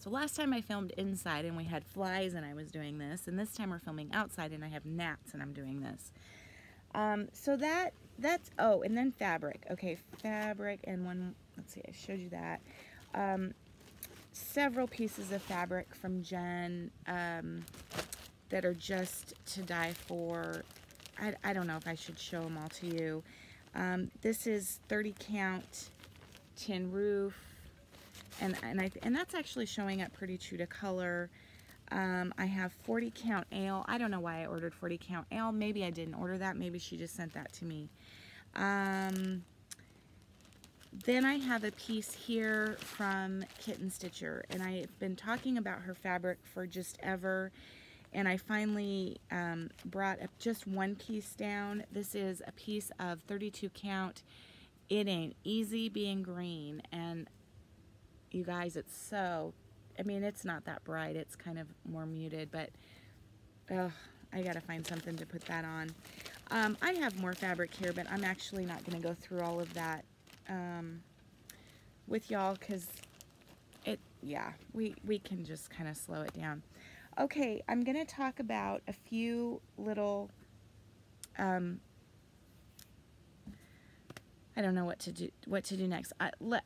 So last time I filmed inside and we had flies and I was doing this, and this time we're filming outside and I have gnats and I'm doing this. So that's, oh, and then fabric. Okay, fabric and one, let's see, I showed you that. Several pieces of fabric from Jen that are just to die for. I don't know if I should show them all to you. This is 30 count tin roof, and that's actually showing up pretty true to color. I have 40 count ale. I don't know why I ordered 40 count ale. Maybe I didn't order that. Maybe she just sent that to me. Then I have a piece here from Kitten Stitcher, and I've been talking about her fabric for just ever, and I finally brought up just one piece down. This is a piece of 32 count. It Ain't Easy Being Green, and you guys, it's so, I mean, it's not that bright, it's kind of more muted, but I gotta find something to put that on. I have more fabric here, but I'm actually not gonna go through all of that with y'all, because we can just kind of slow it down. Okay, I'm gonna talk about a few little I don't know what to do next.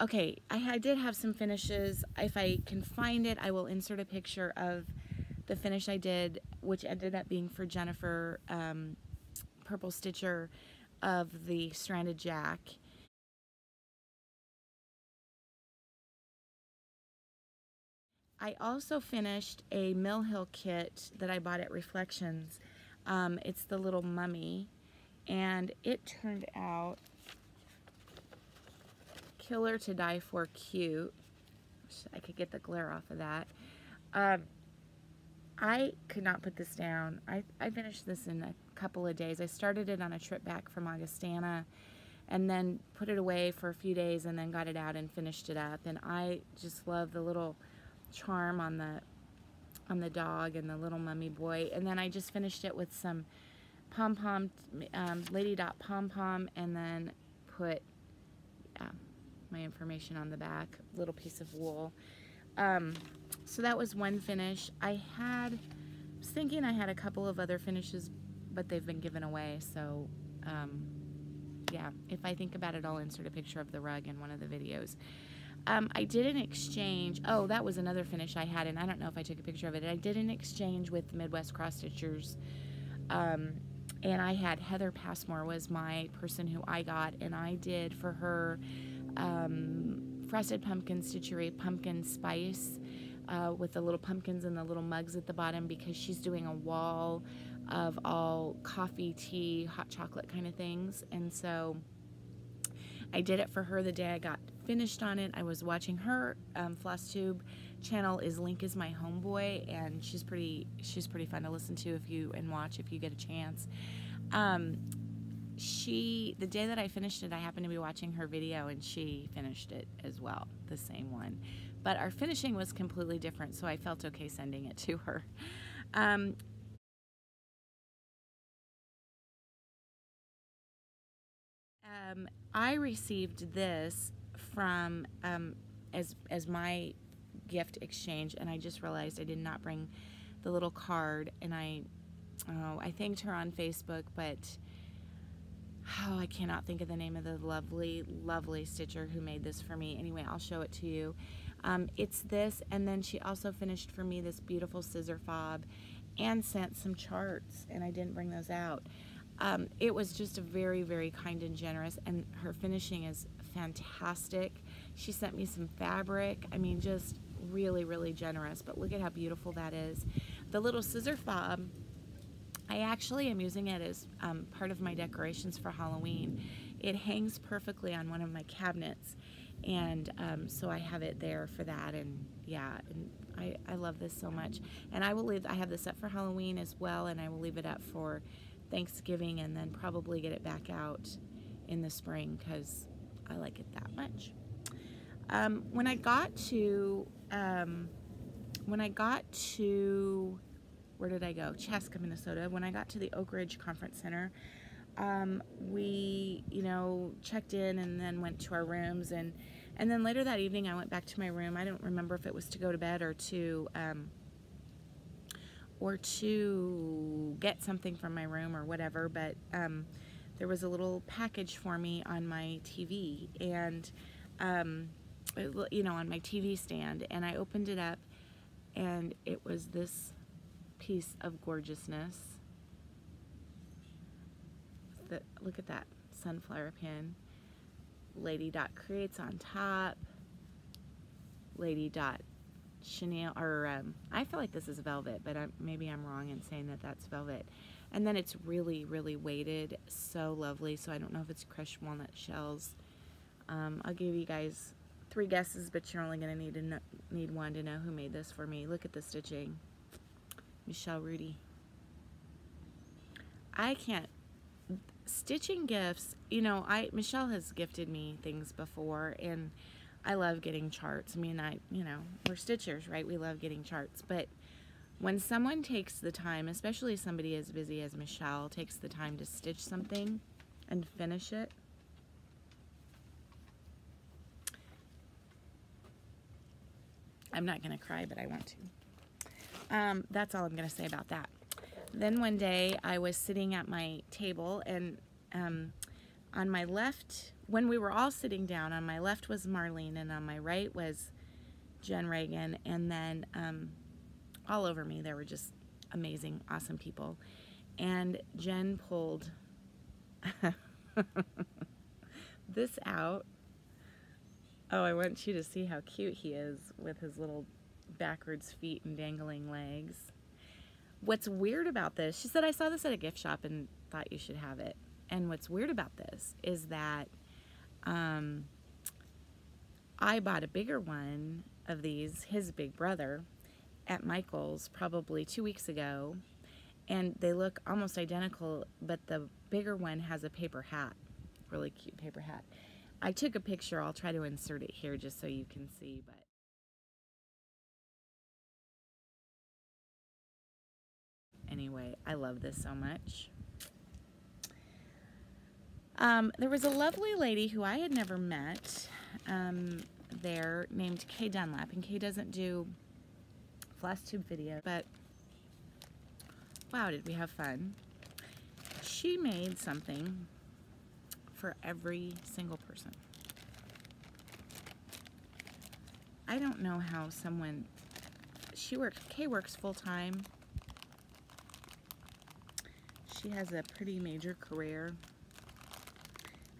Okay, I did have some finishes. If I can find it, I will insert a picture of the finish I did, which ended up being for Jennifer Purple Stitcher, of the Stranded Jack. I also finished a Mill Hill kit that I bought at Reflections. It's the little mummy, and it turned out killer to die for cute. Wish I could get the glare off of that. I could not put this down. I finished this in a couple of days. I started it on a trip back from Augustana and then put it away for a few days and then got it out and finished it up. And I just love the little charm on the dog and the little mummy boy. And then I just finished it with some pom-pom, Lady Dot pom-pom, and then put my information on the back, little piece of wool. So that was one finish. I was thinking I had a couple of other finishes, but they've been given away. So yeah, if I think about it, I'll insert a picture of the rug in one of the videos. I did an exchange. Oh, that was another finish I had, and I don't know if I took a picture of it. I did an exchange with Midwest Cross Stitchers, and I had Heather Passmore was my person who I got, and I did for her Frosted Pumpkin Stitchery Pumpkin Spice with the little pumpkins and the little mugs at the bottom, because she's doing a wall of all coffee, tea, hot chocolate kind of things. And so I did it for her the day I got finished on it. I was watching her FlossTube channel is Link is My Homeboy, and she's pretty fun to listen to and watch if you get a chance. The day that I finished it, I happened to be watching her video, and she finished it as well, the same one. But our finishing was completely different, so I felt okay sending it to her. I received this from as my gift exchange, and I just realized I did not bring the little card, and I thanked her on Facebook, but I cannot think of the name of the lovely stitcher who made this for me. Anyway, I'll show it to you. It's this, and then she also finished for me this beautiful scissor fob and sent some charts, and I didn't bring those out. It was just a very kind and generous, and her finishing is fantastic. She sent me some fabric. I mean, just really generous, but look at how beautiful that is. The little scissor fob, I actually am using it as part of my decorations for Halloween. It hangs perfectly on one of my cabinets, and so I have it there for that. And yeah, and I love this so much. And I have this up for Halloween as well, and I will leave it up for Thanksgiving, and then probably get it back out in the spring because I like it that much. When I got to where did I go? Chaska, Minnesota. When I got to the Oak Ridge Conference Center, we checked in and then went to our rooms, and And then later that evening, I went back to my room. I don't remember if it was to go to bed or to get something from my room or whatever, but there was a little package for me on my TV, and you know, on my TV stand, and I opened it up, and it was this piece of gorgeousness. Look at that sunflower pin. Lady Dot Creates on top. Lady Dot chenille, or I feel like this is velvet, but maybe I'm wrong in saying that that's velvet. And then it's really, really weighted, so lovely. So I don't know if it's crushed walnut shells. I'll give you guys 3 guesses, but you're only going to need one to know who made this for me. Look at the stitching. Michelle Rudy. I can't. Stitching gifts, you know, Michelle has gifted me things before, and I love getting charts. I mean, you know, we're stitchers, right? We love getting charts. But when someone takes the time, especially somebody as busy as Michelle, takes the time to stitch something and finish it, I'm not going to cry, but I want to. That's all I'm going to say about that. Then one day I was sitting at my table, and on my left, when we were all sitting down, on my left was Marlene, and on my right was Jen Reagan, and then all over me there were just amazing, awesome people. And Jen pulled this out. Oh, I want you to see how cute he is with his little backwards feet and dangling legs. What's weird about this, she said, I saw this at a gift shop and thought you should have it. And what's weird about this is that I bought a bigger one of these, his big brother, at Michael's probably 2 weeks ago, and they look almost identical, but the bigger one has a paper hat, really cute paper hat. I took a picture. I'll try to insert it here just so you can see, but anyway, I love this so much. There was a lovely lady who I had never met there named Kay Dunlap, and Kay doesn't do flash tube video, but wow, did we have fun. She made something for every single person. I don't know how someone, Kay works full-time. She has a pretty major career.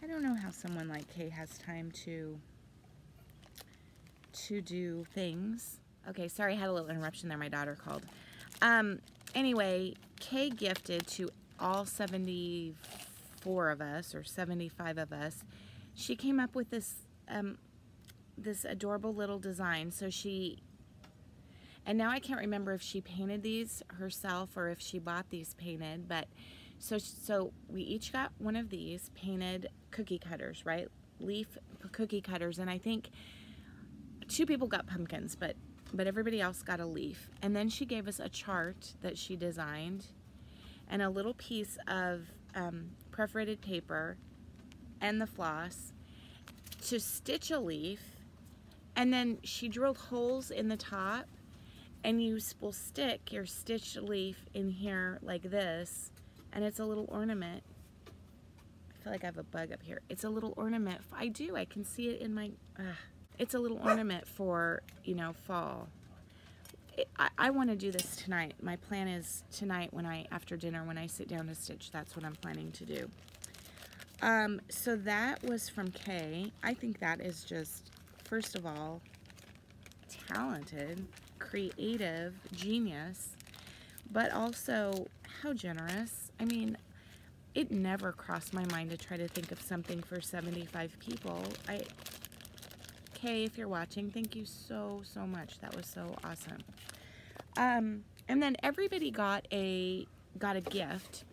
I don't know how someone like Kay has time to do things. Okay, sorry, I had a little interruption there. My daughter called. Anyway, Kay gifted to all 74 of us, or 75 of us. She came up with this this adorable little design. So and now I can't remember if she painted these herself or if she bought these painted, but so we each got one of these painted cookie cutters, right? Leaf cookie cutters, and I think 2 people got pumpkins, but everybody else got a leaf. And then she gave us a chart that she designed and a little piece of perforated paper and the floss to stitch a leaf, and then she drilled holes in the top, and you will stick your stitched leaf in here like this, and it's a little ornament. I feel like I have a bug up here. It's a little ornament. I can see it in my, it's a little ornament for, you know, fall. I want to do this tonight. My plan is tonight after dinner, when I sit down to stitch, that's what I'm planning to do. So that was from Kay. I think that is just, first of all, talented, creative, genius, but also how generous. I mean, it never crossed my mind to try to think of something for 75 people. Kay, if you're watching, thank you so much. That was so awesome. And then everybody got a gift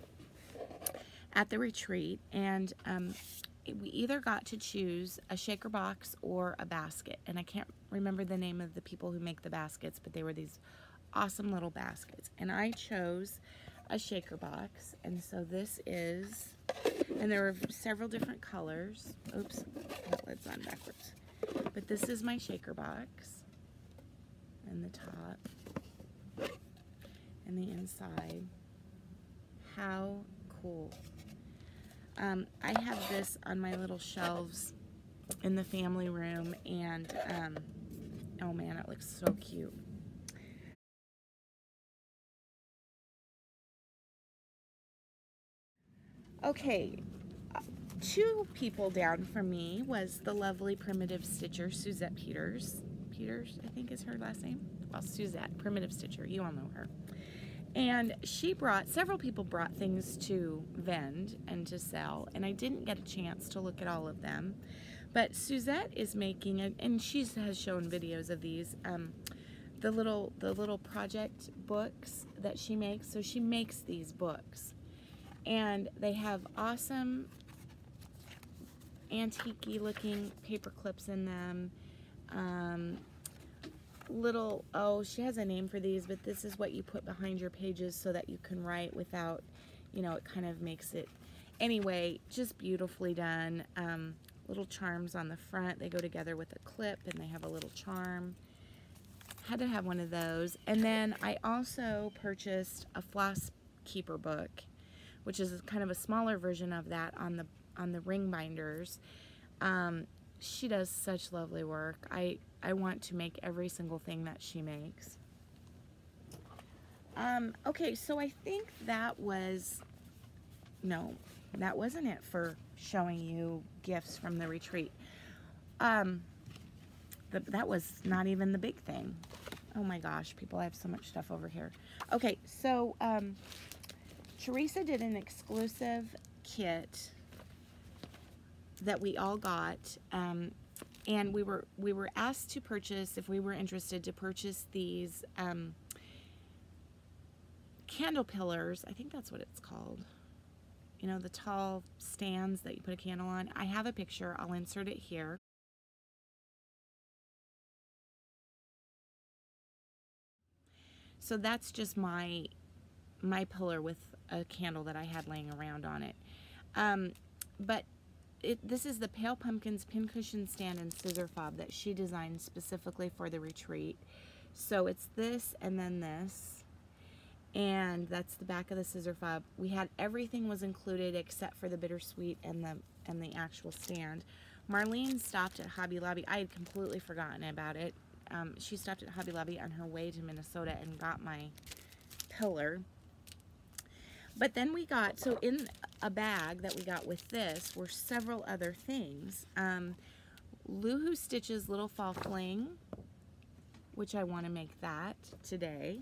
at the retreat, and we either got to choose a shaker box or a basket, and I can't remember the name of the people who make the baskets, but they were these awesome little baskets, and I chose a shaker box. And so this is, and there were several different colors. Oops, that lid's on backwards. But this is my shaker box, and the top, and the inside. How cool. I have this on my little shelves in the family room, and oh man, it looks so cute. Okay, 2 people down from me was the lovely primitive stitcher Suzette Peters. Peters, I think is her last name. Well, Suzette, primitive stitcher, you all know her. And she brought, several people brought things to vend and to sell, and I didn't get a chance to look at all of them. But Suzette is making, and she has shown videos of these, the little project books that she makes. So she makes these books, and they have awesome antique-y looking paper clips in them. Little, oh, she has a name for these, but this is what you put behind your pages so that you can write without, you know, it kind of makes it, anyway, just beautifully done. Little charms on the front, they go together with a clip, and they have a little charm. Had to have one of those. And then I also purchased a floss keeper book, which is kind of a smaller version of that on the ring binders. She does such lovely work. I want to make every single thing that she makes. Okay, so I think that was, no, that wasn't it for showing you gifts from the retreat. That was not even the big thing. Oh my gosh, people, I have so much stuff over here. Okay, so Teresa did an exclusive kit that we all got, and we were asked to purchase, if we were interested, to purchase these candle pillars. I think that's what it's called. You know, the tall stands that you put a candle on. I have a picture. I'll insert it here. So that's just my pillar with a candle that I had laying around on it. But this is the Pale Pumpkins pincushion stand and scissor fob that she designed specifically for the retreat. So it's this and then this, and that's the back of the scissor fob. We had everything was included except for the bittersweet and the actual stand. Marlene stopped at Hobby Lobby. I had completely forgotten about it. She stopped at Hobby Lobby on her way to Minnesota and got my pillar. But then we got, so in a bag that we got with this were several other things. Loohoo Stitches Little Fall Fling, which I want to make that today.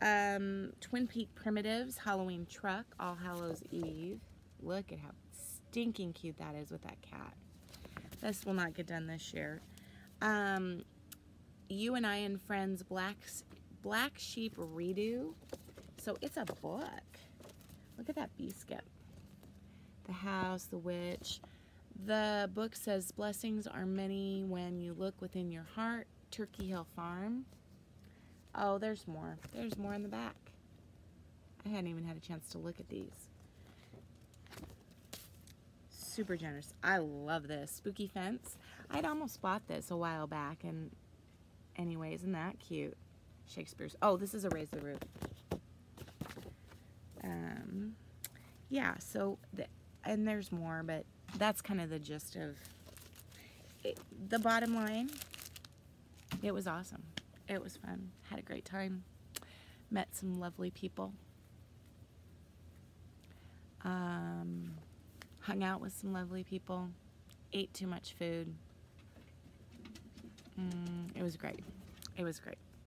Twin Peak Primitives Halloween Truck, All Hallows Eve. Look at how stinking cute that is with that cat. This will not get done this year. You and I and Friends Black Sheep Redo. So it's a book. Look at that bee skip. The house, the witch. The book says, blessings are many when you look within your heart. Turkey Hill Farm. Oh, there's more. There's more in the back. I hadn't even had a chance to look at these. Super generous. I love this. Spooky Fence. I'd almost bought this a while back, and anyway, isn't that cute? Shakespeare's. Oh, this is a Raise the Roof. Yeah, so, and there's more, but that's kind of the gist of it. The bottom line, it was awesome. It was fun. Had a great time. Met some lovely people. Hung out with some lovely people. Ate too much food. It was great. It was great.